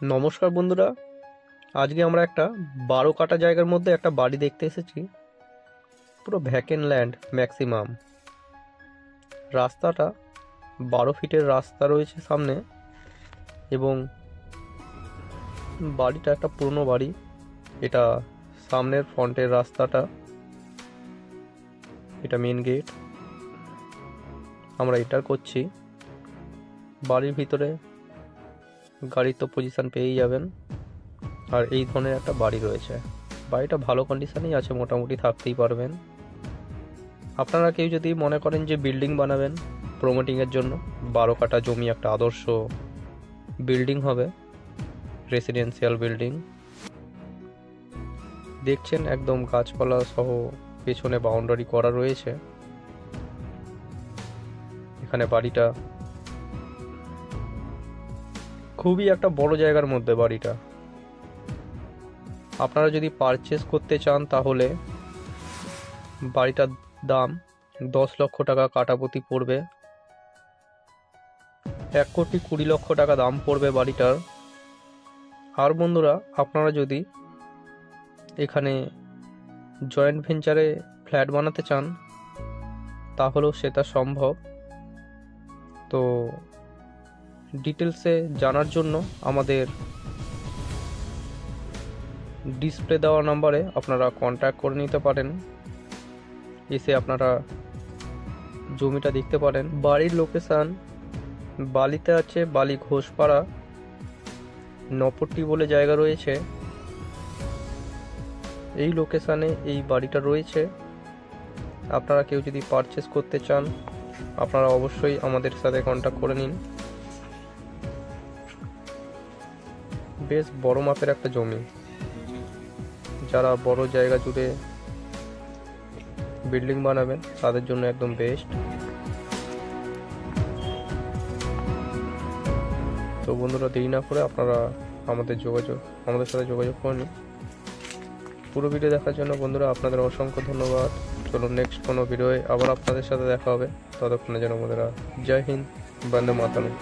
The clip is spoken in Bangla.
নমস্কার বন্ধুরা, আজকে আমরা একটা 12 কাটা জায়গার মধ্যে একটা বাড়ি দেখতে এসেছি। পুরো ভ্যাকেন্ট ল্যান্ড ম্যাক্সিমাম। রাস্তাটা 12 ফিটের রাস্তা রয়েছে সামনে, এবং বাড়িটা একটা পুরনো বাড়ি। এটা সামনের ফ্রন্টের রাস্তাটা, এটা মেন গেট। আমরা এন্টার করছি। বাড়ির ভিতরে গাড়ির তো পজিশন পেয়েই যাবেন। আর এই ধরনের একটা বাড়ি রয়েছে। বাড়িটা ভালো কন্ডিশনেই আছে, মোটামুটি থাকতেই পারবেন। আপনারা কেউ যদি মনে করেন যে বিল্ডিং বানাবেন প্রমোটিংয়ের জন্য, 12 কাটা জমি একটা আদর্শ বিল্ডিং হবে, রেসিডেন্সিয়াল বিল্ডিং। দেখছেন একদম গাছপালা সহ পেছনে বাউন্ডারি করা রয়েছে। এখানে বাড়িটা খুবই একটা বড় জায়গার মধ্যে বাড়িটা। আপনারা যদি পারচেস করতে চান তাহলে বাড়িটার দাম 10 লক্ষ টাকা কাটাপতি পড়বে। 1,20,00,000 টাকা দাম পড়বে বাড়িটার। আর বন্ধুরা, আপনারা যদি এখানে জয়েন্ট ভেঞ্চারে ফ্ল্যাট বানাতে চান তাহলেও সেটা সম্ভব। তো ডিটেলসে জানার জন্য আমাদের ডিসপ্লে দেওয়া নাম্বারে আপনারা কন্ট্যাক্ট করে নিতে পারেন। এসে আপনারা জমিটা দেখতে পারেন। বাড়ির লোকেশান বালিতে আছে, বালি ঘোষপাড়া নপট্টি বলে জায়গা রয়েছে। এই লোকেশানে এই বাড়িটা রয়েছে। আপনারা কেউ যদি পারচেস করতে চান আপনারা অবশ্যই আমাদের সাথে কন্ট্যাক্ট করে নিন। বেশ বড় মাপের একটা জমি, যারা বড় জায়গা জুড়ে বিল্ডিং বানাবেন তাদের জন্য একদম বেস্ট। তো বন্ধুরা, দেরি না করে আপনারা আমাদের সাথে যোগাযোগ করে নিন। পুরো ভিডিও দেখার জন্য বন্ধুরা আপনাদের অসংখ্য ধন্যবাদ। চলুন নেক্সট কোনো ভিডিওয়ে আবার আপনাদের সাথে দেখা হবে। ততক্ষণে যেন বন্ধুরা, জয় হিন্দ, বন্দে মাতরম।